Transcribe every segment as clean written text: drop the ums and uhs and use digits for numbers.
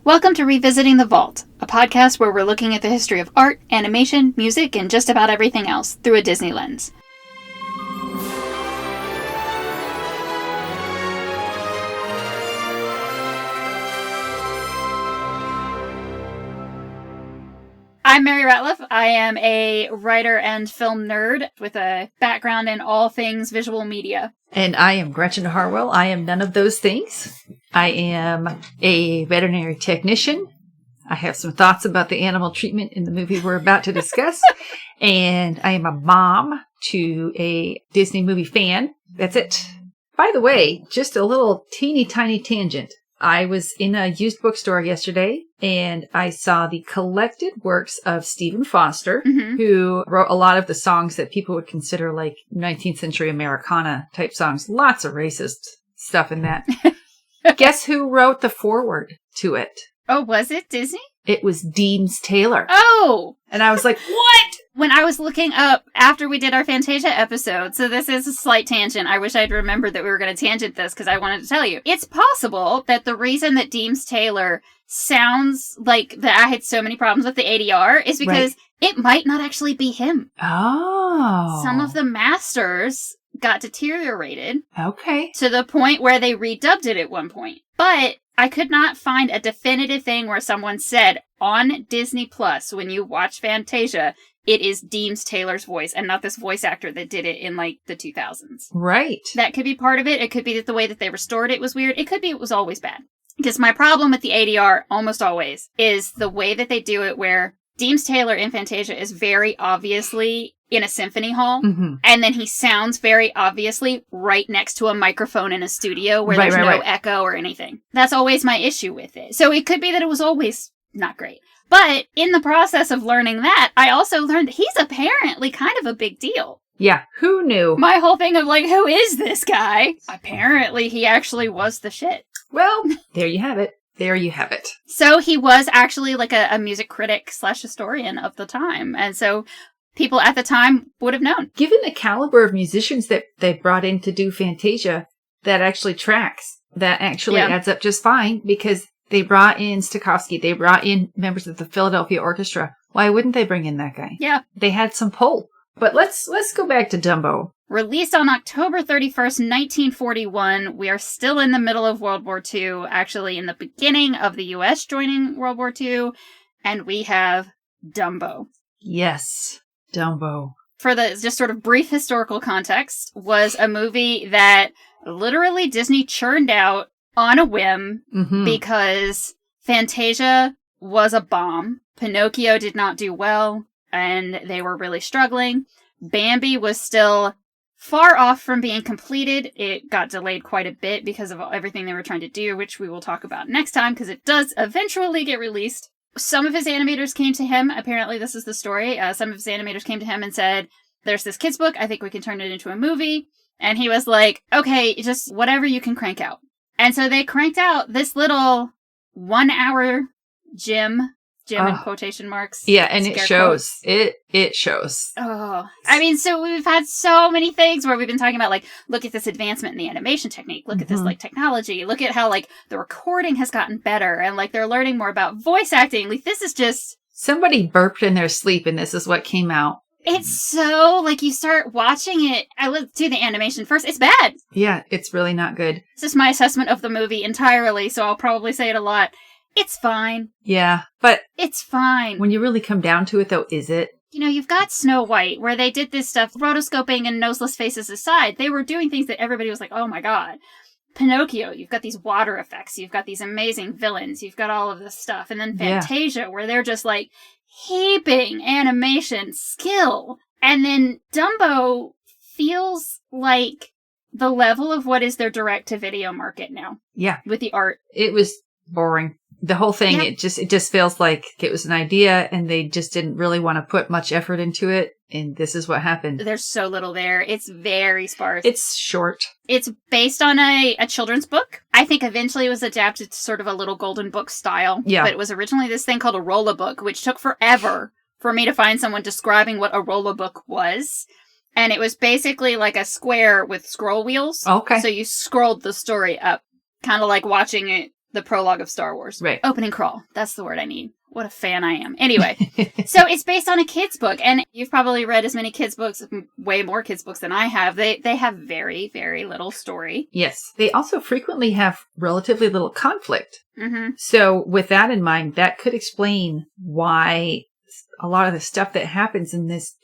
Welcome to Revisiting the Vault, a podcast where we're looking at the history of art, animation, music, and just about everything else through a Disney lens. I'm Mary Ratliff. I am a writer and film nerd with a background in all things visual media. And I am Gretchen Harwell. I am none of those things. I am a veterinary technician. I have some thoughts about the animal treatment in the movie we're about to discuss. And I am a mom to a Disney movie fan. That's it. By the way, just a little teeny tiny tangent. I was in a used bookstore yesterday and I saw the collected works of Stephen Foster, who wrote a lot of the songs that people would consider like 19th century Americana type songs. Lots of racist stuff in that. Guess who wrote the foreword to it? Oh, was it Disney? It was Deems Taylor. Oh! And I was like, what? When I was looking up after we did our Fantasia episode, so this is a slight tangent. I wish I'd remembered that we were going to tangent this because I wanted to tell you. It's possible that the reason that Deems Taylor sounds like that I had so many problems with the ADR is because it might not actually be him. Oh. Some of the masters got deteriorated. Okay. To the point where they redubbed it at one point. But I could not find a definitive thing where someone said on Disney Plus, when you watch Fantasia, it is Deems Taylor's voice and not this voice actor that did it in like the 2000s. Right. That could be part of it. It could be that the way that they restored it was weird. It could be it was always bad. Because my problem with the ADR, almost always, is the way that they do it where Deems Taylor in Fantasia is very obviously in a symphony hall, and then he sounds very obviously right next to a microphone in a studio where there's no echo or anything. That's always my issue with it. So it could be that it was always not great. But in the process of learning that, I also learned that he's apparently kind of a big deal. Yeah, who knew? My whole thing of like, who is this guy? Apparently he actually was the shit. Well, there you have it. There you have it. So he was actually like a music critic / historian of the time. And so people at the time would have known. Given the caliber of musicians that they brought in to do Fantasia, that actually tracks. That actually adds up just fine because they brought in Stokowski. They brought in members of the Philadelphia Orchestra. Why wouldn't they bring in that guy? Yeah. They had some pull. But let's go back to Dumbo. Released on October 31st, 1941, we are still in the middle of World War II, actually in the beginning of the U.S. joining World War II, and we have Dumbo. Yes, Dumbo. For the just sort of brief historical context, was a movie that literally Disney churned out on a whim because Fantasia was a bomb. Pinocchio did not do well, and they were really struggling. Bambi was still far off from being completed. It got delayed quite a bit because of everything they were trying to do, which we will talk about next time because it does eventually get released. Some of his animators came to him. Apparently, this is the story. Some of his animators came to him and said, there's this kid's book. I think we can turn it into a movie. And he was like, okay, just whatever you can crank out. And so they cranked out this little 1 hour Jim in quotation marks. Yeah, and it shows. It shows. Oh, I mean, so we've had so many things where we've been talking about, like, look at this advancement in the animation technique. Look at this, like, technology. Look at how, like, the recording has gotten better and, like, they're learning more about voice acting. Like, this is just... Somebody burped in their sleep and this is what came out. It's so, like, you start watching it. I looked to the animation first. It's bad. Yeah, it's really not good. This is my assessment of the movie entirely, so I'll probably say it a lot. It's fine. Yeah, but... It's fine. When you really come down to it, though, is it? You know, you've got Snow White, where they did this stuff, rotoscoping and noseless faces aside. They were doing things that everybody was like, oh my god. Pinocchio, you've got these water effects. You've got these amazing villains. You've got all of this stuff. And then Fantasia, where they're just like heaping animation skill. And then Dumbo feels like the level of what is their direct-to-video market now. Yeah. With the art. It was boring. The whole thing, it just feels like it was an idea and they just didn't really want to put much effort into it. And this is what happened. There's so little there. It's very sparse. It's short. It's based on a children's book. I think eventually it was adapted to sort of a little golden book style. Yeah. But it was originally this thing called a rolla book, which took forever for me to find someone describing what a rolla book was. And it was basically like a square with scroll wheels. Okay. So you scrolled the story up, kind of like watching it the prologue of Star Wars. Right. Opening crawl. That's the word I need. What a fan I am. Anyway, so it's based on a kid's book, and you've probably read as many kids' books, way more kids' books than I have. They have very, very little story. Yes. They also frequently have relatively little conflict. Mm-hmm. So with that in mind, that could explain why a lot of the stuff that happens in this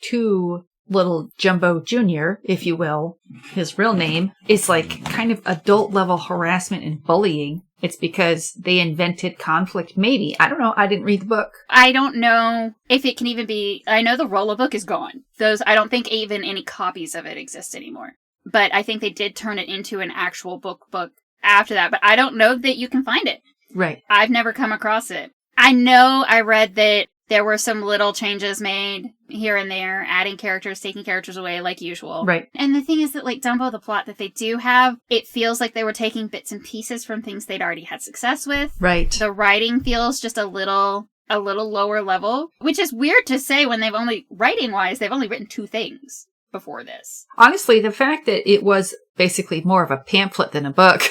little Jumbo Jr., if you will, his real name, is like kind of adult level harassment and bullying. It's because they invented conflict, maybe. I don't know. I didn't read the book. I don't know if it can even be... I know the roller book is gone. I don't think even any copies of it exist anymore. But I think they did turn it into an actual book after that. But I don't know that you can find it. Right. I've never come across it. I know I read that there were some little changes made here and there, adding characters, taking characters away like usual. Right. And the thing is that, like, Dumbo, the plot that they do have, it feels like they were taking bits and pieces from things they'd already had success with. Right. The writing feels just a little lower level, which is weird to say when writing-wise, they've only written 2 things before this. Honestly, the fact that it was basically more of a pamphlet than a book,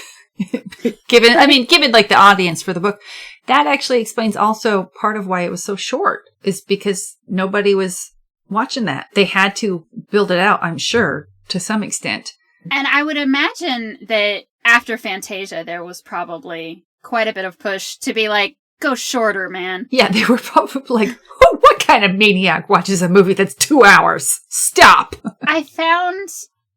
given like the audience for the book, that actually explains also part of why it was so short, is because nobody was watching that. They had to build it out, I'm sure, to some extent. And I would imagine that after Fantasia, there was probably quite a bit of push to be like, go shorter, man. Yeah, they were probably like, oh, what kind of maniac watches a movie that's 2 hours? Stop! I found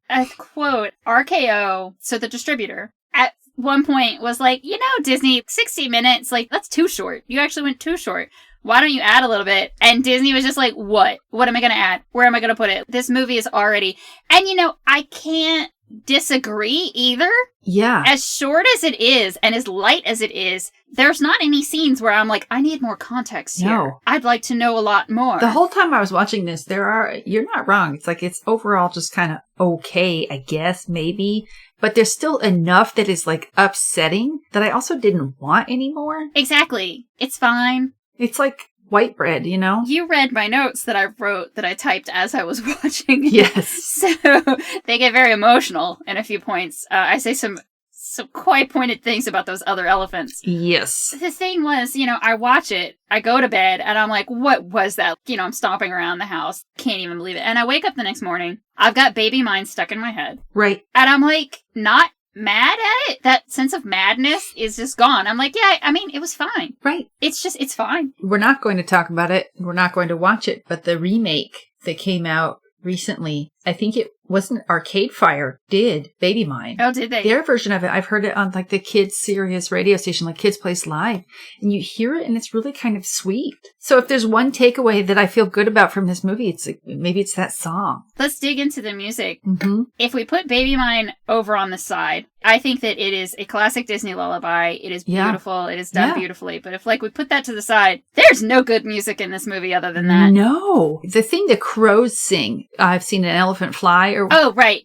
a quote, RKO, so the distributor, at one point was like, Disney, 60 minutes, like, that's too short. You actually went too short. Why don't you add a little bit? And Disney was just like, what? What am I going to add? Where am I going to put it? This movie is already... And, I can't disagree either. Yeah. As short as it is, and as light as it is, there's not any scenes where I'm like, I need more context here. No. I'd like to know a lot more. The whole time I was watching this, you're not wrong. It's like, it's overall just kind of okay, I guess, maybe. But there's still enough that is like upsetting that I also didn't want anymore. Exactly. It's fine. It's like white bread, You read my notes that I wrote, that I typed as I was watching. Yes. So they get very emotional in a few points. I say some quite pointed things about those other elephants. Yes. The thing was, I watch it, I go to bed, and I'm like, what was that? I'm stomping around the house. Can't even believe it. And I wake up the next morning, I've got Baby Mine stuck in my head. Right. And I'm like, not mad at it. That sense of madness is just gone. I'm like, yeah, it was fine. Right. It's fine. We're not going to talk about it. We're not going to watch it. But the remake that came out recently, I think it wasn't Arcade Fire, did Baby Mine. Oh, did they? Their version of it, I've heard it on like the Kids Sirius radio station, like Kids Place Live. And you hear it and it's really kind of sweet. So if there's one takeaway that I feel good about from this movie, it's like, maybe it's that song. Let's dig into the music. Mm-hmm. If we put Baby Mine over on the side, I think that it is a classic Disney lullaby. It is beautiful. It is done beautifully. But if we put that to the side, there's no good music in this movie other than that. No. The thing the crows sing, I've seen an elephant fly. Oh, right.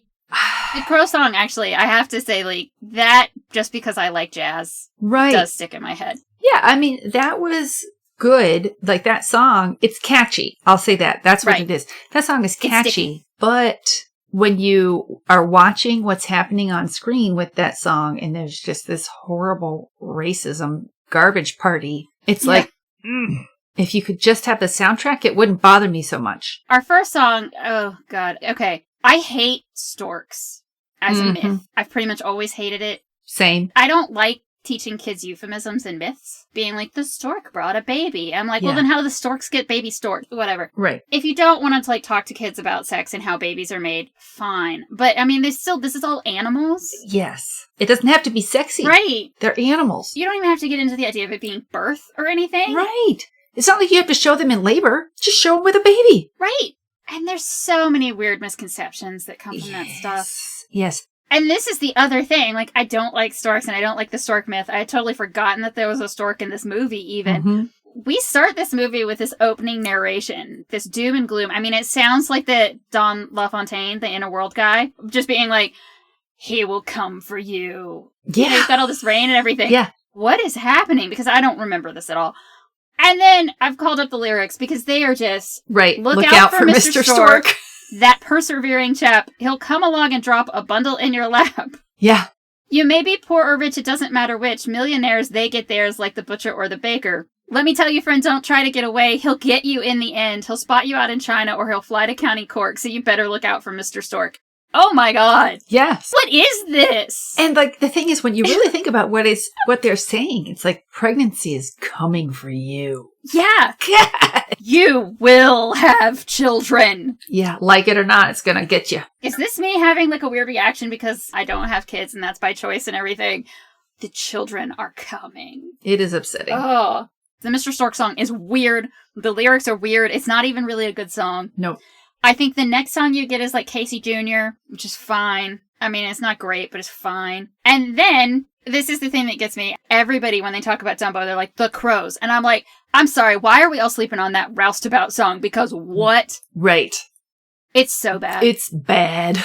The crow song, actually, I have to say, like, that, just because I like jazz, does stick in my head. Yeah, that was good. Like, that song, it's catchy. I'll say that. That's what it is. That song is catchy. But when you are watching what's happening on screen with that song, and there's just this horrible racism garbage party, it's like, if you could just have the soundtrack, it wouldn't bother me so much. Our first song, oh, God. Okay. I hate storks as a myth. I've pretty much always hated it. Same. I don't like teaching kids euphemisms and myths. Being like, the stork brought a baby. I'm like, well, then how do the storks get baby stork? Whatever. Right. If you don't want to, like, talk to kids about sex and how babies are made, fine. But, this is all animals. Yes. It doesn't have to be sexy. Right. They're animals. You don't even have to get into the idea of it being birth or anything. Right. It's not like you have to show them in labor. Just show them with a baby. Right. And there's so many weird misconceptions that come from that stuff. Yes. And this is the other thing. Like, I don't like storks, and I don't like the stork myth. I had totally forgotten that there was a stork in this movie, even. Mm-hmm. We start this movie with this opening narration, this doom and gloom. It sounds like the Don LaFontaine, the Inner World guy, just being like, he will come for you. Yeah. He's got all this rain and everything. Yeah. What is happening? Because I don't remember this at all. And then I've called up the lyrics because they are just... Right. Look out for Mr. Stork. That persevering chap. He'll come along and drop a bundle in your lap. Yeah. You may be poor or rich, it doesn't matter which. Millionaires, they get theirs like the butcher or the baker. Let me tell you, friend, don't try to get away. He'll get you in the end. He'll spot you out in China or he'll fly to County Cork, so you better look out for Mr. Stork. Oh my God. Yes. What is this? And like the thing is, when you really think about what they're saying, it's like pregnancy is coming for you. Yeah. You will have children. Yeah, like it or not, it's gonna get you. Is this me having like a weird reaction because I don't have kids and that's by choice and everything? The children are coming. It is upsetting. Oh. The Mr. Stork song is weird. The lyrics are weird. It's not even really a good song. Nope. I think the next song you get is like Casey Jr., which is fine. I mean, it's not great, but it's fine. And then, this is the thing that gets me. Everybody, when they talk about Dumbo, they're like, the crows. And I'm like, I'm sorry, why are we all sleeping on that roustabout song? Because what? Right. It's so bad. It's bad.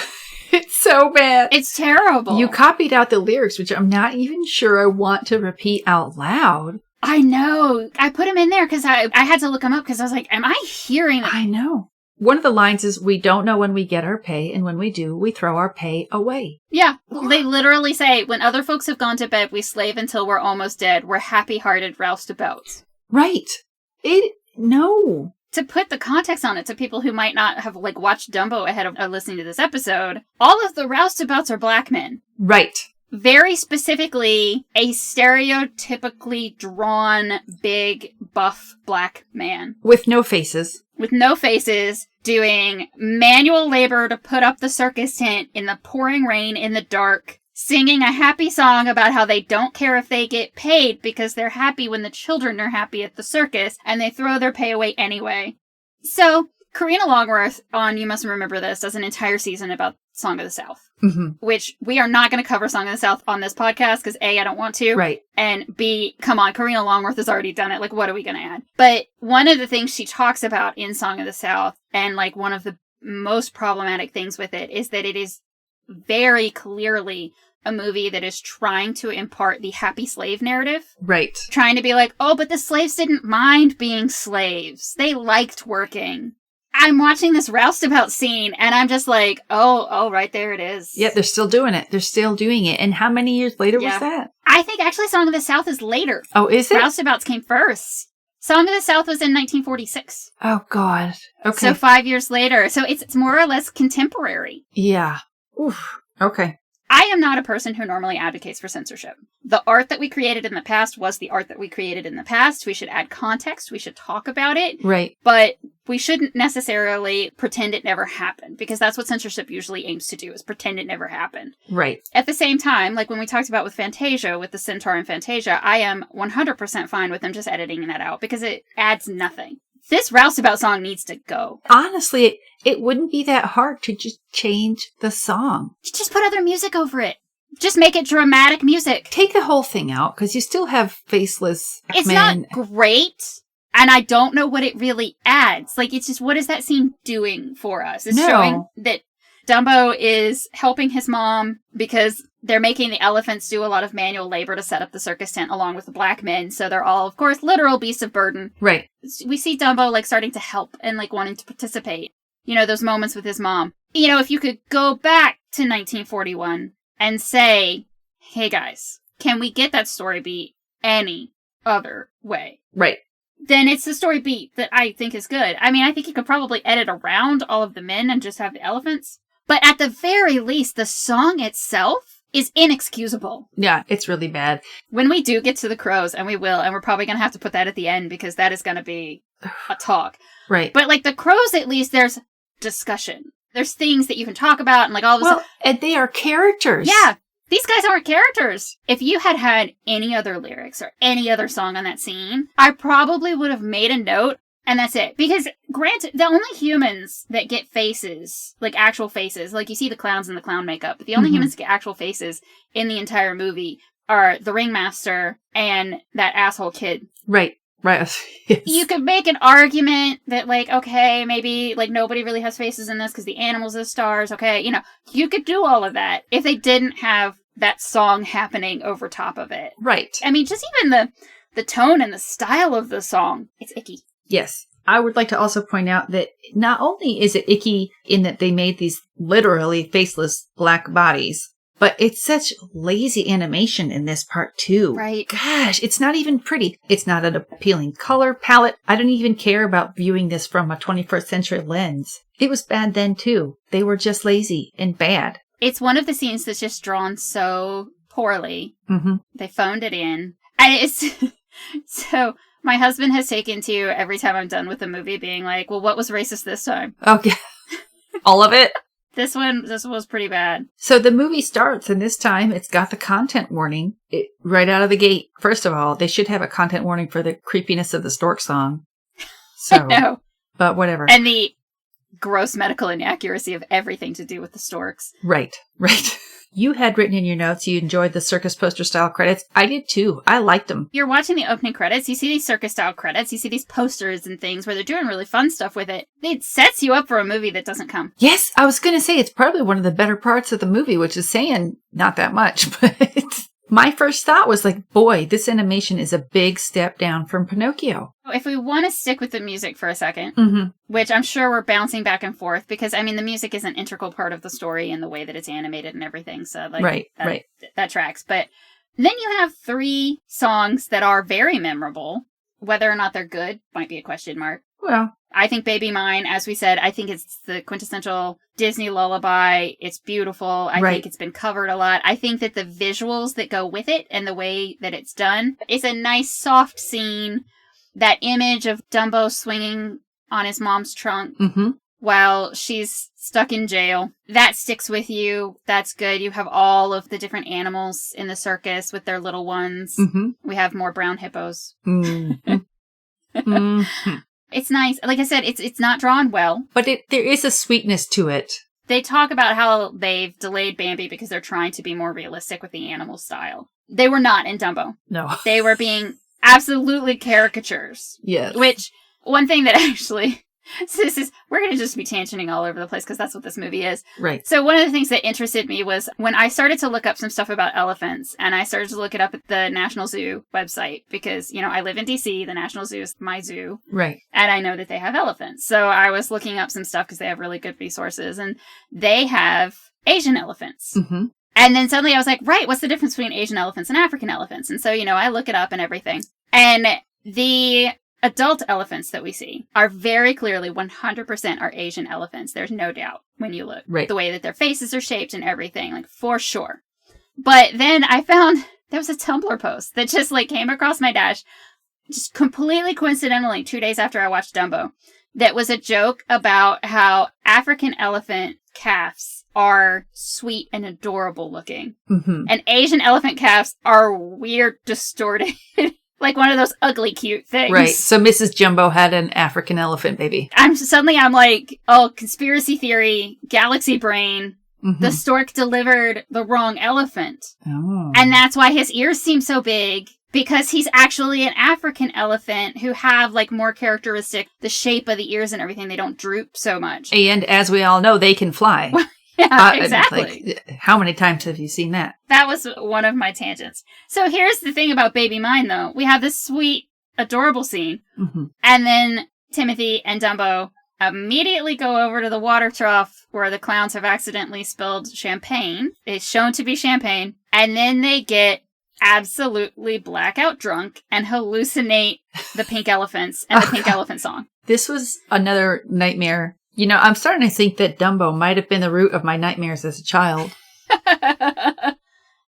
It's so bad. It's terrible. You copied out the lyrics, which I'm not even sure I want to repeat out loud. I know. I put them in there because I had to look them up because I was like, am I hearing them? I know. One of the lines is, we don't know when we get our pay, and when we do, we throw our pay away. Yeah. They literally say, when other folks have gone to bed, we slave until we're almost dead. We're happy-hearted roustabouts. Right. No. To put the context on it to people who might not have like watched Dumbo ahead of listening to this episode, all of the roustabouts are black men. Right. Very specifically, a stereotypically drawn, big, buff black man. With no faces. With no faces, doing manual labor to put up the circus tent in the pouring rain in the dark, singing a happy song about how they don't care if they get paid because they're happy when the children are happy at the circus, and they throw their pay away anyway. So, Karina Longworth on You Must Remember This does an entire season about Song of the South. Mm-hmm. Which we are not going to cover Song of the South on this podcast because A, I don't want to. Right. And B, come on, Karina Longworth has already done it. Like, what are we going to add? But one of the things she talks about in Song of the South, and like one of the most problematic things with it, is that it is very clearly a movie that is trying to impart the happy slave narrative. Right. Trying to be like, oh, but the slaves didn't mind being slaves. They liked working. I'm watching this roustabout scene, and I'm just like, oh, right there it is. Yeah, they're still doing it. They're still doing it. And how many years later was that? I think actually Song of the South is later. Oh, is it? Roustabouts came first. Song of the South was in 1946. Oh, God. Okay. So 5 years later. So it's more or less contemporary. Yeah. Oof. Okay. I am not a person who normally advocates for censorship. The art that we created in the past was the art that we created in the past. We should add context. We should talk about it. Right. But we shouldn't necessarily pretend it never happened, because that's what censorship usually aims to do, is pretend it never happened. Right. At the same time, like when we talked about with Fantasia, with the Centaur and Fantasia, I am 100% fine with them just editing that out because it adds nothing. This roustabout song needs to go. Honestly, it wouldn't be that hard to just change the song. Just put other music over it. Just make it dramatic music. Take the whole thing out, because you still have faceless It's men. not great, and I don't know what it really adds. Like, it's just, what is that scene doing for us? It's showing that Dumbo is helping his mom because they're making the elephants do a lot of manual labor to set up the circus tent along with the black men. So they're all, of course, literal beasts of burden. Right. We see Dumbo, like, starting to help and, like, wanting to participate. You know, those moments with his mom. You know, if you could go back to 1941 and say, hey, guys, can we get that story beat any other way? Right. Then it's the story beat that I think is good. I mean, I think you could probably edit around all of the men and just have the elephants. But at the very least, the song itself is inexcusable. Yeah, it's really bad. When we do get to the crows, and we will, and we're probably going to have to put that at the end because that is going to be a talk. Right. But like the crows, at least there's discussion. There's things that you can talk about, and like all of a sudden. And they are characters. Yeah. These guys aren't characters. If you had had any other lyrics or any other song on that scene, I probably would have made a note. And that's it. Because, granted, the only humans that get faces, like actual faces, like you see the clowns in the clown makeup, but the only humans that get actual faces in the entire movie are the ringmaster and that asshole kid. Right. Right. Yes. You could make an argument that, like, okay, maybe, like, nobody really has faces in this because the animals are stars, okay? You know, you could do all of that if they didn't have that song happening over top of it. Right. I mean, just even the tone and the style of the song, it's icky. Yes. I would like to also point out that not only is it icky in that they made these literally faceless black bodies, But it's such lazy animation in this part too. Right. Gosh, it's not even pretty. It's not an appealing color palette. I don't even care about viewing this from a 21st century lens. It was bad then too. They were just lazy and bad. It's one of the scenes that's just drawn so poorly. Mm-hmm. They phoned it in. And it's... So, my husband has taken to every time I'm done with the movie being like, well, what was racist this time? Okay. All of it? This was pretty bad. So the movie starts, and this time it's got the content warning right out of the gate. First of all, they should have a content warning for the creepiness of the Stork song. So, I know. But whatever. And the gross medical inaccuracy of everything to do with the storks. Right. You had written in your notes you enjoyed the circus poster style credits. I did too. I liked them. You're watching the opening credits, you see these circus style credits, you see these posters and things where they're doing really fun stuff with it. It sets you up for a movie that doesn't come. Yes, I was going to say it's probably one of the better parts of the movie, which is saying not that much, but my first thought was like, boy, this animation is a big step down from Pinocchio. If we want to stick with the music for a second, which I'm sure we're bouncing back and forth because, I mean, the music is an integral part of the story and the way that it's animated and everything. So, like, that tracks. But then you have 3 songs that are very memorable. Whether or not they're good might be a question mark. Well, I think Baby Mine, as we said, I think it's the quintessential Disney lullaby. It's beautiful. I think it's been covered a lot. I think that the visuals that go with it and the way that it's done, it's a nice soft scene. That image of Dumbo swinging on his mom's trunk while she's stuck in jail, that sticks with you. That's good. You have all of the different animals in the circus with their little ones. We have more brown hippos. It's nice. Like I said, it's not drawn well. But there is a sweetness to it. They talk about how they've delayed Bambi because they're trying to be more realistic with the animal style. They were not in Dumbo. No. They were being absolutely caricatures. Yes. Which, one thing that actually... So we're going to just be tangenting all over the place because that's what this movie is. Right. So one of the things that interested me was when I started to look up some stuff about elephants, and I started to look it up at the National Zoo website because, you know, I live in DC. The National Zoo is my zoo. Right. And I know that they have elephants. So I was looking up some stuff because they have really good resources. And they have Asian elephants. And then suddenly I was like, right, what's the difference between Asian elephants and African elephants? And so, you know, I look it up and everything. And the adult elephants that we see are very clearly 100% are Asian elephants. There's no doubt when you look. Right. The way that their faces are shaped and everything, like, for sure. But then I found there was a Tumblr post that just, like, came across my dash, just completely coincidentally 2 days after I watched Dumbo, that was a joke about how African elephant calves are sweet and adorable looking. And Asian elephant calves are weird, distorted. Like one of those ugly cute things. Right. So Mrs. Jumbo had an African elephant baby. I'm like, oh, conspiracy theory, galaxy brain. The stork delivered the wrong elephant. Oh. And that's why his ears seem so big. Because he's actually an African elephant who have, like, more characteristic, the shape of the ears and everything. They don't droop so much. And as we all know, they can fly. Yeah, exactly. Like, how many times have you seen that? That was one of my tangents. So here's the thing about Baby Mine, though. We have this sweet, adorable scene. And then Timothy and Dumbo immediately go over to the water trough where the clowns have accidentally spilled champagne. It's shown to be champagne. And then they get absolutely blackout drunk and hallucinate the pink elephants and the pink elephant song. This was another nightmare. You know, I'm starting to think that Dumbo might have been the root of my nightmares as a child.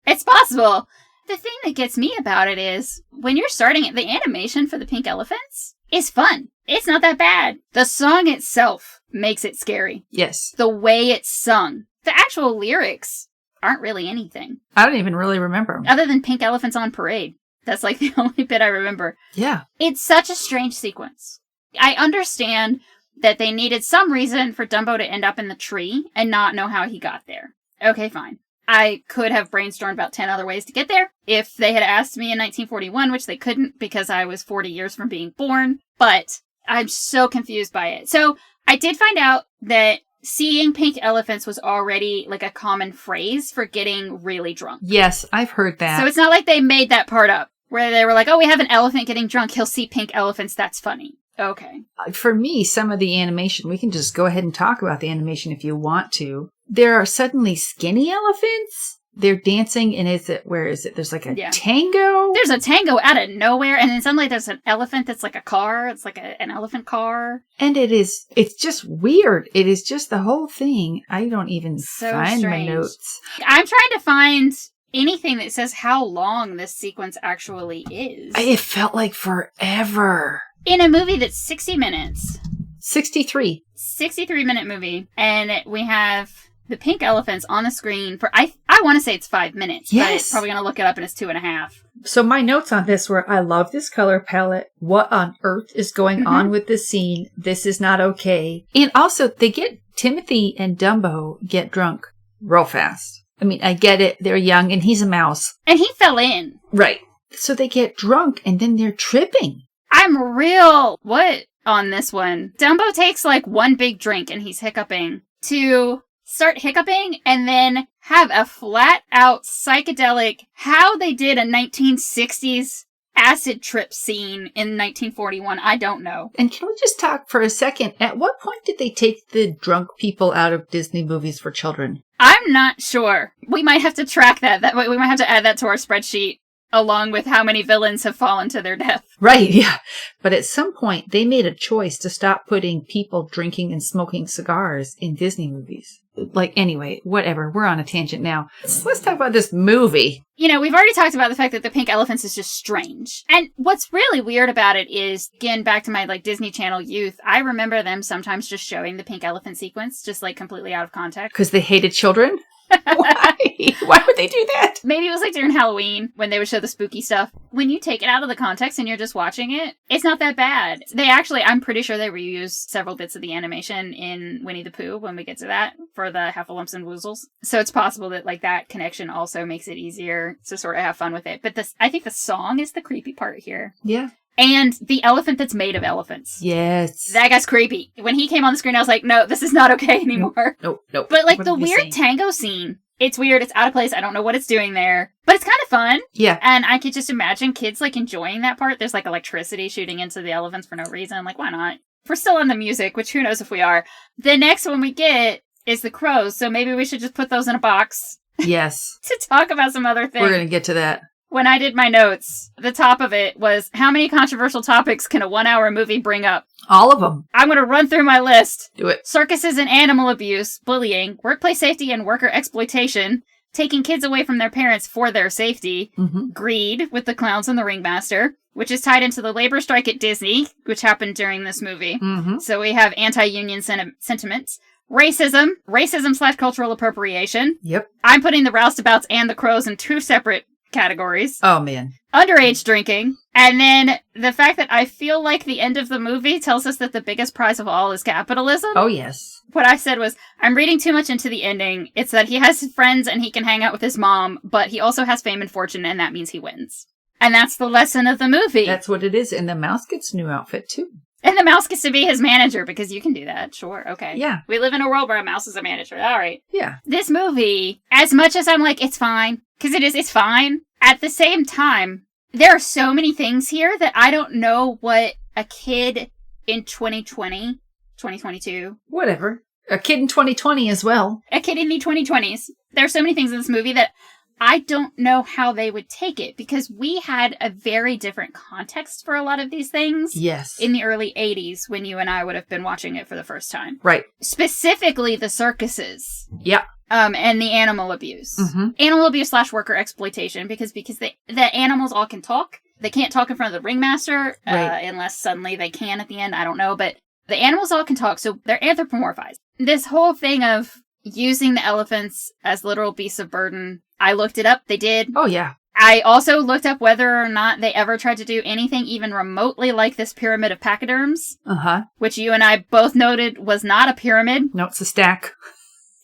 It's possible. The thing that gets me about it is, when you're starting it, the animation for the pink elephants is fun. It's not that bad. The song itself makes it scary. Yes. The way it's sung. The actual lyrics aren't really anything. I don't even really remember. Other than Pink Elephants on Parade. That's like the only bit I remember. Yeah. It's such a strange sequence. I understand that they needed some reason for Dumbo to end up in the tree and not know how he got there. Okay, fine. I could have brainstormed about 10 other ways to get there if they had asked me in 1941, which they couldn't because I was 40 years from being born. But I'm so confused by it. So I did find out that seeing pink elephants was already like a common phrase for getting really drunk. Yes, I've heard that. So it's not like they made that part up where they were like, oh, we have an elephant getting drunk. He'll see pink elephants. That's funny. Okay. For me, some of the animation, we can just go ahead and talk about the animation if you want to. There are suddenly skinny elephants they're dancing, and where is it? There's like a tango? There's a tango out of nowhere, and then suddenly there's an elephant that's like a car. It's like an elephant car. And it's just weird. It is just the whole thing. I don't even find strange. My notes. I'm trying to find anything that says how long this sequence actually is. It felt like forever. In a movie that's 60 minutes. 63. 63-minute movie. And we have the pink elephants on the screen for, I want to say it's 5 minutes. Yes. But probably going to look it up and it's 2.5. So my notes on this were, I love this color palette. What on earth is going on with this scene? This is not okay. And also, Timothy and Dumbo get drunk real fast. I mean, I get it. They're young and he's a mouse. And he fell in. Right. So they get drunk and then they're tripping. I'm what on this one? Dumbo takes like one big drink and he's hiccuping to start hiccuping and then have a flat out psychedelic, how they did a 1960s acid trip scene in 1941. I don't know. And can we just talk for a second? At what point did they take the drunk people out of Disney movies for children? I'm not sure. We might have to track that. We might have to add that to our spreadsheet, along with how many villains have fallen to their death. Right, yeah. But at some point, they made a choice to stop putting people drinking and smoking cigars in Disney movies. Like, anyway, whatever. We're on a tangent now. Let's talk about this movie. You know, we've already talked about the fact that the pink elephants is just strange. And what's really weird about it is, again, back to my, Disney Channel youth, I remember them sometimes just showing the pink elephant sequence, just, completely out of context. Because they hated children? Why? Why would they do that? Maybe it was during Halloween when they would show the spooky stuff. When you take it out of the context and you're just watching it, it's not that bad. I'm pretty sure they reused several bits of the animation in Winnie the Pooh when we get to that for the Heffalumps and Woozles. So it's possible that that connection also makes it easier to sort of have fun with it. But I think the song is the creepy part here. Yeah. And the elephant that's made of elephants. Yes. That guy's creepy. When he came on the screen, I was like, no, this is not okay anymore. Nope. But the weird tango scene, it's weird. It's out of place. I don't know what it's doing there. But it's kind of fun. Yeah. And I could just imagine kids enjoying that part. There's electricity shooting into the elephants for no reason. Why not? We're still on the music, which who knows if we are. The next one we get is the crows. So maybe we should just put those in a box. Yes. To talk about some other things. We're going to get to that. When I did my notes, the top of it was, how many controversial topics can a 1-hour movie bring up? All of them. I'm going to run through my list. Do it. Circuses and animal abuse, bullying, workplace safety and worker exploitation, taking kids away from their parents for their safety, greed with the clowns and the ringmaster, which is tied into the labor strike at Disney, which happened during this movie. So we have anti-union sentiments. Racism/cultural appropriation. Yep. I'm putting the roustabouts and the crows in two separate categories. Oh, man. Underage drinking. And then the fact that I feel like the end of the movie tells us that the biggest prize of all is capitalism. Oh, yes. What I said was, I'm reading too much into the ending. It's that he has friends and he can hang out with his mom, but he also has fame and fortune, and that means he wins. And that's the lesson of the movie. That's what it is. And the mouse gets a new outfit, too. And the mouse gets to be his manager, because you can do that. Sure, okay. Yeah. We live in a world where a mouse is a manager. All right. Yeah. This movie, as much as I'm it's fine, because it's fine. At the same time, there are so many things here that I don't know what a kid in 2020, 2022. Whatever. A kid in 2020 as well. A kid in the 2020s. There are so many things in this movie that I don't know how they would take it, because we had a very different context for a lot of these things. Yes. In the early 80s, when you and I would have been watching it for the first time. Right. Specifically the circuses. Yeah. And the animal abuse. Animal abuse / worker exploitation, because the animals all can talk. They can't talk in front of the ringmaster, right. Unless suddenly they can at the end. I don't know, but the animals all can talk, so they're anthropomorphized. This whole thing of using the elephants as literal beasts of burden, I looked it up. They did. Oh, yeah. I also looked up whether or not they ever tried to do anything even remotely like this pyramid of pachyderms. Which you and I both noted was not a pyramid. No, it's a stack.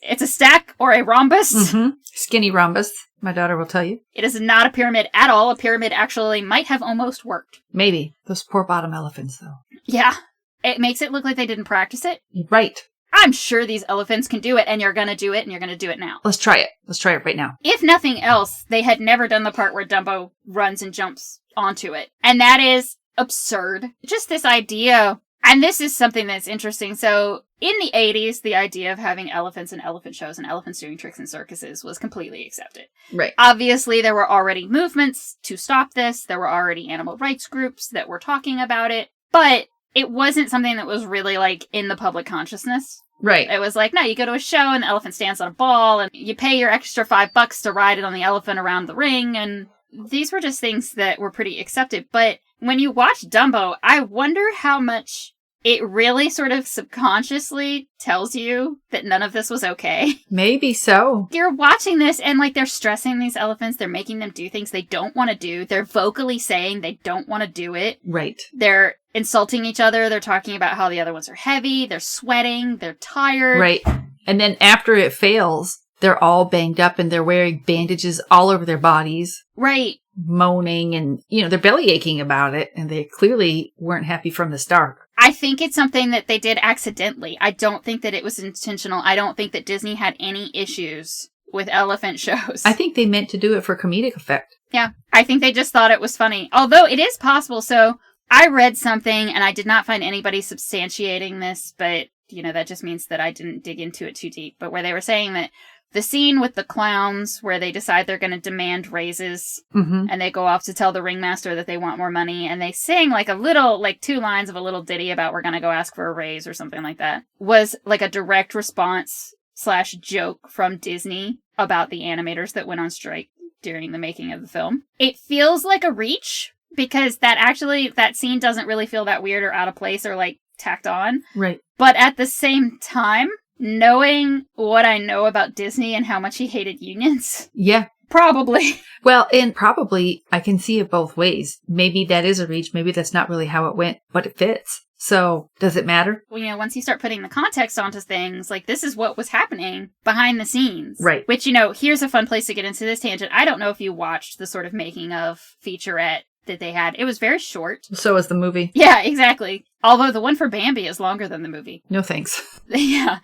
It's a stack or a rhombus. Skinny rhombus, my daughter will tell you. It is not a pyramid at all. A pyramid actually might have almost worked. Maybe. Those poor bottom elephants, though. Yeah. It makes it look like they didn't practice it. Right. I'm sure these elephants can do it, and you're going to do it, and you're going to do it now. Let's try it. Let's try it right now. If nothing else, they had never done the part where Dumbo runs and jumps onto it. And that is absurd. Just this idea, And this is something that's interesting. So in the 80s, the idea of having elephants and elephant shows and elephants doing tricks in circuses was completely accepted. Right. Obviously, there were already movements to stop this. There were already animal rights groups that were talking about it. But it wasn't something that was really, like, in the public consciousness. Right. It was like, no, you go to a show and the elephant stands on a ball and you pay your extra $5 to ride it on the elephant around the ring. And these were just things that were pretty accepted. But when you watch Dumbo, I wonder how much it really sort of subconsciously tells you that none of this was okay. Maybe so. You're watching this and, like, they're stressing these elephants. They're making them do things they don't want to do. They're vocally saying they don't want to do it. Right. They're insulting each other. They're talking about how the other ones are heavy. They're sweating. They're tired. Right. And then after it fails, they're all banged up and they're wearing bandages all over their bodies. Right. Moaning and, they're belly aching about it. And they clearly weren't happy from the start. I think it's something that they did accidentally. I don't think that it was intentional. I don't think that Disney had any issues with elephant shows. I think they meant to do it for comedic effect. Yeah. I think they just thought it was funny. Although it is possible. So I read something and I did not find anybody substantiating this, but, that just means that I didn't dig into it too deep. But where they were saying that the scene with the clowns where they decide they're going to demand raises and they go off to tell the ringmaster that they want more money and they sing like a little, like 2 lines of a little ditty about we're going to go ask for a raise or something like that was like a direct response / joke from Disney about the animators that went on strike during the making of the film. It feels like a reach because that scene doesn't really feel that weird or out of place or like tacked on. Right. But at the same time, knowing what I know about Disney and how much he hated unions. Yeah. Probably. Well, and probably I can see it both ways. Maybe that is a reach. Maybe that's not really how it went, but it fits. So does it matter? Well, once you start putting the context onto things, like this is what was happening behind the scenes. Right. Which, here's a fun place to get into this tangent. I don't know if you watched the sort of making of featurette that they had. It was very short. So is the movie. Yeah, exactly. Although the one for Bambi is longer than the movie. No thanks. Yeah.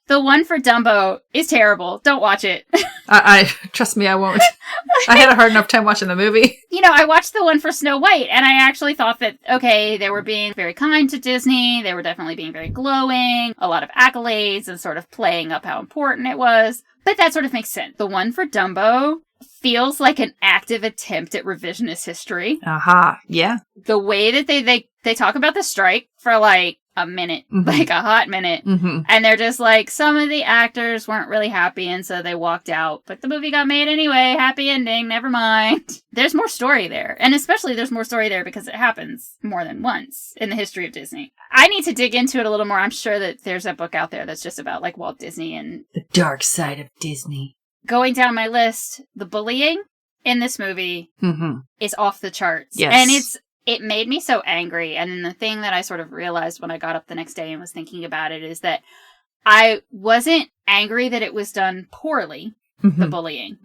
The one for Dumbo is terrible. Don't watch it. I trust me, I won't. I had a hard enough time watching the movie. I watched the one for Snow White, and I actually thought that, okay, they were being very kind to Disney. They were definitely being very glowing, a lot of accolades, and sort of playing up how important it was. But that sort of makes sense. The one for Dumbo feels like an active attempt at revisionist history. Aha, yeah. The way that they talk about the strike for like a minute, like a hot minute. And they're just like, some of the actors weren't really happy and so they walked out. But the movie got made anyway. Happy ending. Never mind. There's more story there. And especially there's more story there because it happens more than once in the history of Disney. I need to dig into it a little more. I'm sure that there's a book out there that's just about like Walt Disney and the dark side of Disney. Going down my list, the bullying in this movie is off the charts. Yes. And it made me so angry. And then the thing that I sort of realized when I got up the next day and was thinking about it is that I wasn't angry that it was done poorly, the bullying.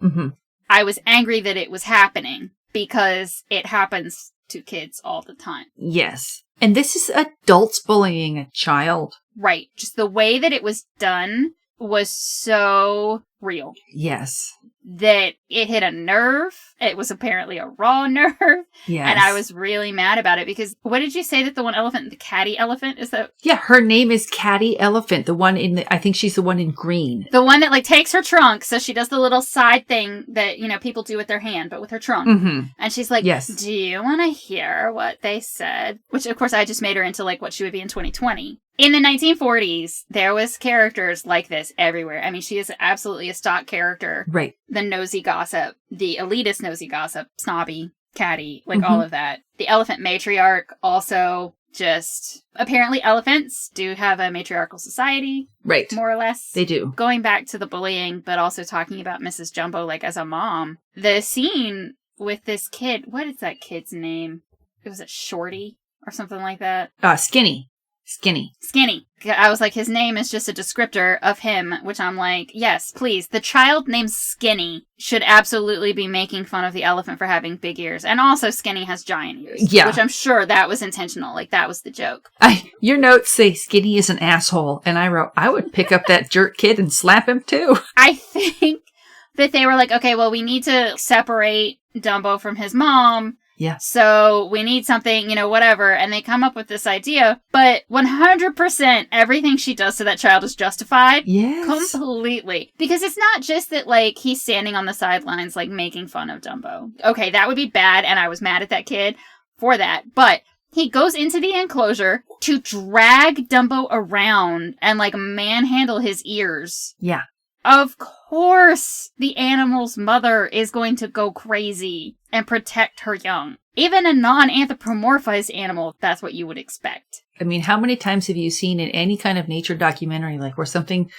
I was angry that it was happening because it happens to kids all the time. Yes. And this is adults bullying a child. Right. Just the way that it was done was so real. Yes. That it hit a nerve. It was apparently a raw nerve. Yes. And I was really mad about it because what did you say that the one elephant, the catty elephant, is that? Yeah, her name is Catty Elephant. The one I think she's the one in green. The one that like takes her trunk. So she does the little side thing that, people do with their hand, but with her trunk. And she's like, yes. Do you want to hear what they said? Which of course I just made her into like what she would be in 2020. In the 1940s, there was characters like this everywhere. I mean, she is absolutely a stock character. Right. The nosy gossip, the elitist nosy gossip, snobby, catty, like all of that. The elephant matriarch also just... Apparently elephants do have a matriarchal society. Right. More or less. They do. Going back to the bullying, but also talking about Mrs. Jumbo, like as a mom. The scene with this kid... What is that kid's name? Was it Shorty or something like that? Skinny. I was like, his name is just a descriptor of him, which I'm like, yes, please. The child named Skinny should absolutely be making fun of the elephant for having big ears. And also Skinny has giant ears. Yeah. Which I'm sure that was intentional. Like, that was the joke. Your notes say Skinny is an asshole. And I wrote, I would pick up that jerk kid and slap him too. I think that they were like, okay, well, we need to separate Dumbo from his mom. Yeah. So we need something, whatever. And they come up with this idea. But 100% everything she does to that child is justified. Yes. Completely. Because it's not just that, like, he's standing on the sidelines, like, making fun of Dumbo. Okay, that would be bad, and I was mad at that kid for that. But he goes into the enclosure to drag Dumbo around and, like, manhandle his ears. Yeah. Of course, the animal's mother is going to go crazy and protect her young. Even a non-anthropomorphized animal, that's what you would expect. I mean, how many times have you seen in any kind of nature documentary, like where something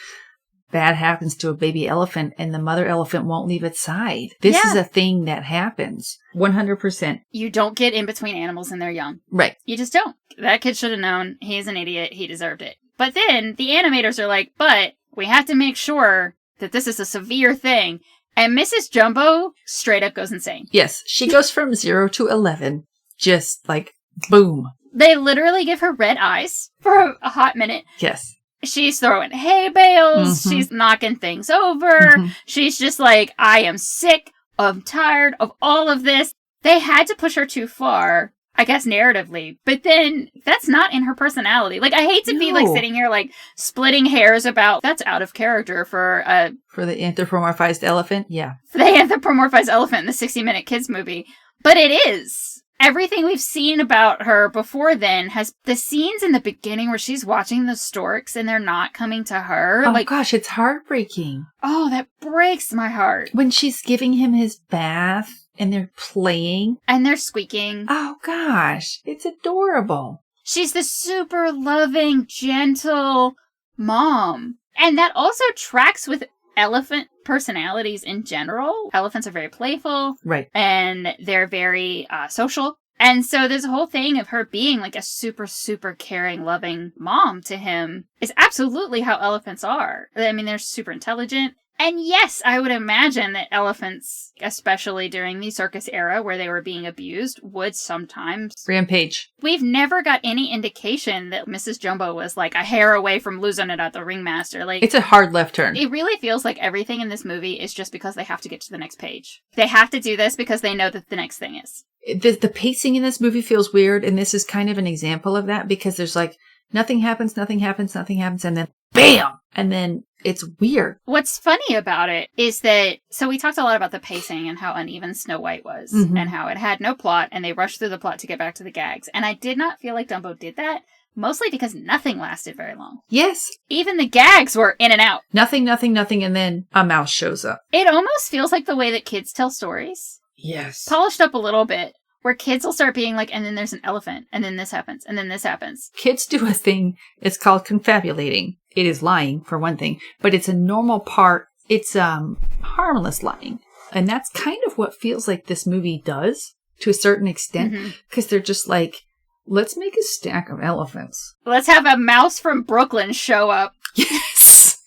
bad happens to a baby elephant and the mother elephant won't leave its side? This is a thing that happens. 100%. You don't get in between animals and their young. Right. You just don't. That kid should have known. He's an idiot. He deserved it. But then the animators are like, but we have to make sure that this is a severe thing. And Mrs. Jumbo straight up goes insane. Yes. She goes from 0 to 11. Just like, boom. They literally give her red eyes for a hot minute. Yes. She's throwing hay bales. Mm-hmm. She's knocking things over. Mm-hmm. She's just like, I am sick. I'm tired of all of this. They had to push her too far, I guess, narratively. But then that's not in her personality. Like, I hate to be, like, sitting here, like, splitting hairs about that's out of character for the anthropomorphized elephant? Yeah. For the anthropomorphized elephant in the 60-Minute Kids movie. But it is. Everything we've seen about her before then has the scenes in the beginning where she's watching the storks and they're not coming to her. Oh, like, gosh, it's heartbreaking. Oh, that breaks my heart. When she's giving him his bath and they're playing. And they're squeaking. Oh, gosh, it's adorable. She's the super loving, gentle mom. And that also tracks with elephant personalities in general. Elephants are very playful. Right. And they're very social. And so there's a whole thing of her being like a super, super caring, loving mom to him is absolutely how elephants are. I mean, they're super intelligent. And yes, I would imagine that elephants, especially during the circus era where they were being abused, would sometimes rampage. We've never got any indication that Mrs. Jumbo was like a hair away from losing it at the ringmaster. Like, it's a hard left turn. It really feels like everything in this movie is just because they have to get to the next page. They have to do this because they know that the next thing is. The pacing in this movie feels weird, and this is kind of an example of that because there's like nothing happens, and then bam! And then it's weird. What's funny about it is that, so we talked a lot about the pacing and how uneven Snow White was, mm-hmm. and how it had no plot, and they rushed through the plot to get back to the gags. And I did not feel like Dumbo did that, mostly because nothing lasted very long. Yes. Even the gags were in and out. Nothing, and then a mouse shows up. It almost feels like the way that kids tell stories. Yes. Polished up a little bit. Where kids will start being like, and then there's an elephant, and then this happens, and then this happens. Kids do a thing, it's called confabulating. It is lying, for one thing, but it's a normal part. It's harmless lying. And that's kind of what feels like this movie does, to a certain extent, because they're just like, let's make a stack of elephants. Let's have a mouse from Brooklyn show up. Yes.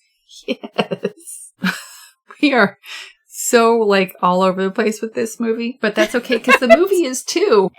Yes. We are so like all over the place with this movie, but that's okay because the movie is too.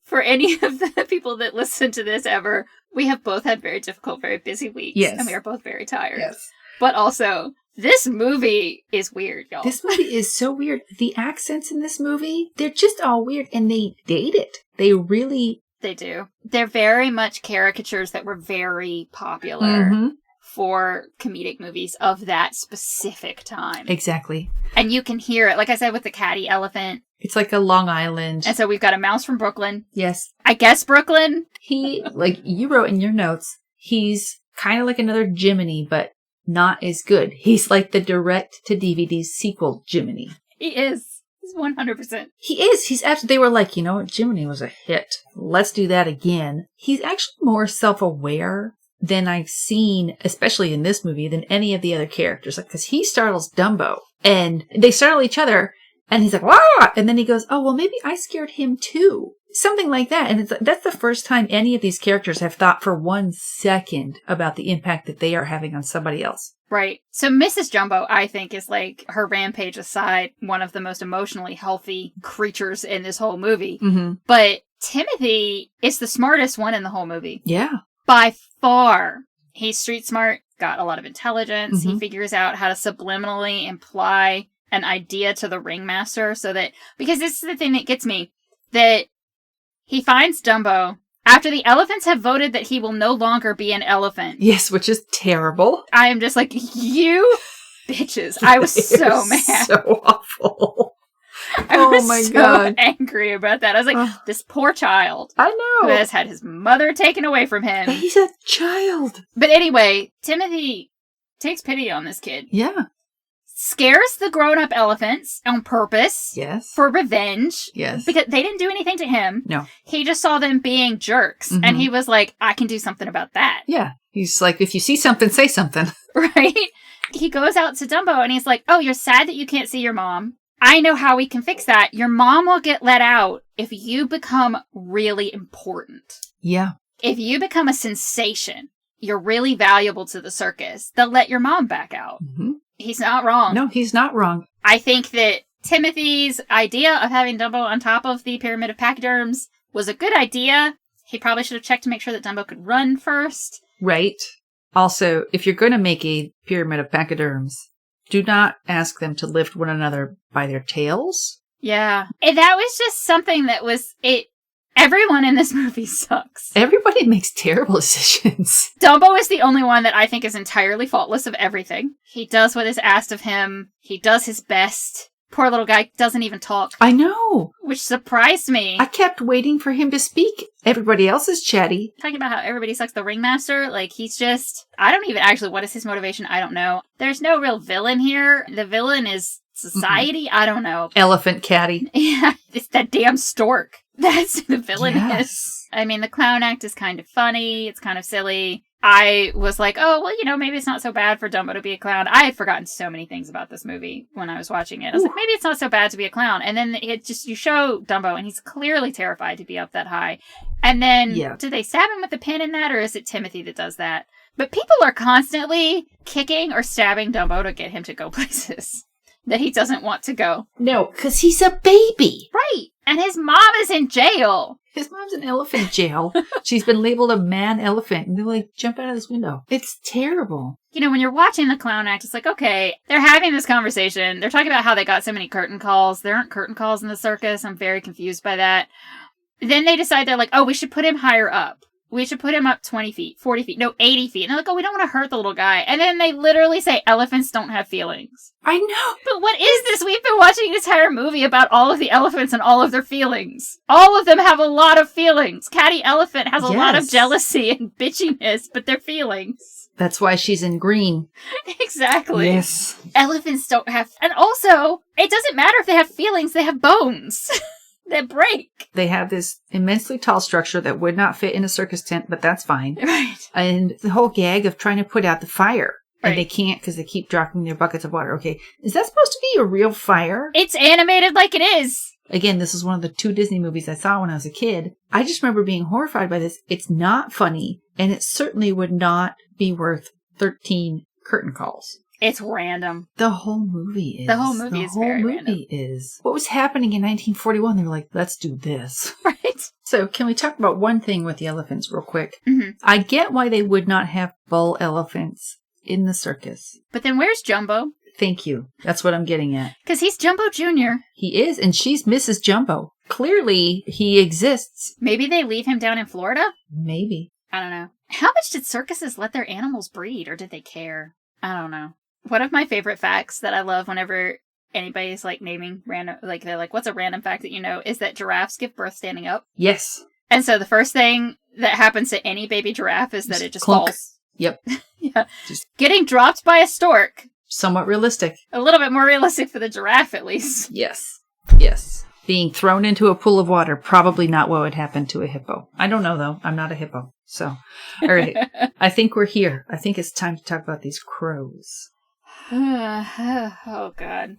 For any of the people that listen to this ever, we have both had very difficult, very busy weeks. Yes. And we are both very tired. Yes. But also, this movie is weird, y'all. This movie is so weird. The accents in this movie, they're just all weird and they date it. They really... They do. They're very much caricatures that were very popular for comedic movies of that specific time. Exactly. And you can hear it, like I said, with the catty elephant. It's like a Long Island. And so we've got a mouse from Brooklyn. Yes. I guess Brooklyn. He, like you wrote in your notes, he's kind of like another Jiminy, but not as good. He's like the direct-to-DVD sequel Jiminy. He is. He's 100%. He is. He's actually, they were like, you know what, Jiminy was a hit. Let's do that again. He's actually more self-aware than I've seen, especially in this movie, than any of the other characters. Like, because he startles Dumbo, and they startle each other, and he's like, "Wah!" And then he goes, "Oh, well, maybe I scared him too." Something like that. And that's the first time any of these characters have thought for 1 second about the impact that they are having on somebody else. Right. So Mrs. Jumbo, I think, is like, her rampage aside, one of the most emotionally healthy creatures in this whole movie. Mm-hmm. But Timothy is the smartest one in the whole movie. Yeah. By far. He's street smart, got a lot of intelligence. Mm-hmm. He figures out how to subliminally imply an idea to the ringmaster so that, because this is the thing that gets me. that he finds Dumbo after the elephants have voted that he will no longer be an elephant. Yes, which is terrible. I am just like, you bitches. I was so mad. So awful. I was so angry about that. I was like, this poor child. I know. Who has had his mother taken away from him. But he's a child. But anyway, Timothy takes pity on this kid. Yeah. Scares the grown-up elephants on purpose. Yes. For revenge. Yes. Because they didn't do anything to him. No. He just saw them being jerks. Mm-hmm. And he was like, I can do something about that. Yeah. He's like, if you see something, say something. Right? He goes out to Dumbo and he's like, oh, you're sad that you can't see your mom. I know how we can fix that. Your mom will get let out if you become really important. Yeah. If you become a sensation, you're really valuable to the circus, they'll let your mom back out. Mm-hmm. He's not wrong. No, he's not wrong. I think that Timothy's idea of having Dumbo on top of the pyramid of pachyderms was a good idea. He probably should have checked to make sure that Dumbo could run first. Right. Also, if you're going to make a pyramid of pachyderms, do not ask them to lift one another by their tails. Yeah. And that was just something that was... Everyone in this movie sucks. Everybody makes terrible decisions. Dumbo is the only one that I think is entirely faultless of everything. He does what is asked of him. He does his best. Poor little guy doesn't even talk. I know. Which surprised me. I kept waiting for him to speak. Everybody else is chatty. Talking about how everybody sucks the ringmaster. Like, he's just... I don't even actually... What is his motivation? I don't know. There's no real villain here. The villain is society. I don't know. Elephant catty. Yeah. It's that damn Stork. That's who the villain is. I mean, the clown act is kind of funny. It's kind of silly. I was like, oh, well, maybe it's not so bad for Dumbo to be a clown. I had forgotten so many things about this movie when I was watching it. I was like, maybe it's not so bad to be a clown. And then you show Dumbo, and he's clearly terrified to be up that high. And then, do they stab him with a pin in that, or is it Timothy that does that? But people are constantly kicking or stabbing Dumbo to get him to go places that he doesn't want to go. No, because he's a baby. Right. And his mom is in jail. His mom's in elephant jail. She's been labeled a man elephant. And they're like, jump out of this window. It's terrible. When you're watching the clown act, it's like, okay, they're having this conversation. They're talking about how they got so many curtain calls. There aren't curtain calls in the circus. I'm very confused by that. Then they decide they're like, oh, we should put him higher up. We should put him up 20 feet, 40 feet, no, 80 feet. And they're like, oh, we don't want to hurt the little guy. And then they literally say elephants don't have feelings. I know. But what is this? We've been watching an entire movie about all of the elephants and all of their feelings. All of them have a lot of feelings. Catty Elephant has a lot of jealousy and bitchiness, but they're feelings. That's why she's in green. Exactly. Yes. Elephants don't have... And also, it doesn't matter if they have feelings, they have bones. That break. They have this immensely tall structure that would not fit in a circus tent, but that's fine. Right. And the whole gag of trying to put out the fire. Right. And they can't because they keep dropping their buckets of water. Okay. Is that supposed to be a real fire? It's animated like it is. Again, this is one of the 2 Disney movies I saw when I was a kid. I just remember being horrified by this. It's not funny, and it certainly would not be worth 13 curtain calls. It's random. The whole movie is. The whole movie is very random. The whole movie is. What was happening in 1941? They were like, let's do this. Right. So can we talk about one thing with the elephants real quick? Mm-hmm. I get why they would not have bull elephants in the circus. But then where's Jumbo? Thank you. That's what I'm getting at. Because he's Jumbo Jr. He is, and she's Mrs. Jumbo. Clearly, he exists. Maybe they leave him down in Florida? Maybe. I don't know. How much did circuses let their animals breed, or did they care? I don't know. One of my favorite facts that I love whenever anybody's like naming random, like they're like, what's a random fact that you know, is that giraffes give birth standing up. Yes. And so the first thing that happens to any baby giraffe is that it just clunk. falls. Yep. Yeah. Just getting dropped by a stork. Somewhat realistic. A little bit more realistic for the giraffe, at least. Yes. Yes. Being thrown into a pool of water, probably not what would happen to a hippo. I don't know, though. I'm not a hippo. So, all right. I think we're here. I think it's time to talk about these crows. Oh, God.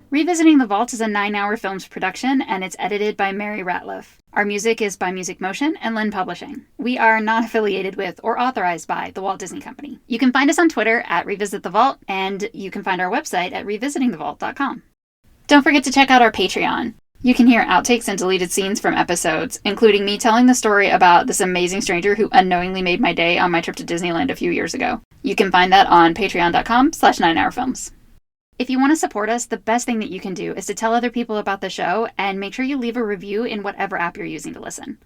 Revisiting the Vault is a 9-hour filmed production, and it's edited by Mary Ratliff. Our music is by Music Motion and Lynn Publishing. We are not affiliated with or authorized by the Walt Disney Company. You can find us on Twitter at Revisit the Vault, and you can find our website at revisitingthevault.com. Don't forget to check out our Patreon. You can hear outtakes and deleted scenes from episodes, including me telling the story about this amazing stranger who unknowingly made my day on my trip to Disneyland a few years ago. You can find that on patreon.com/9hourfilms. If you want to support us, the best thing that you can do is to tell other people about the show and make sure you leave a review in whatever app you're using to listen.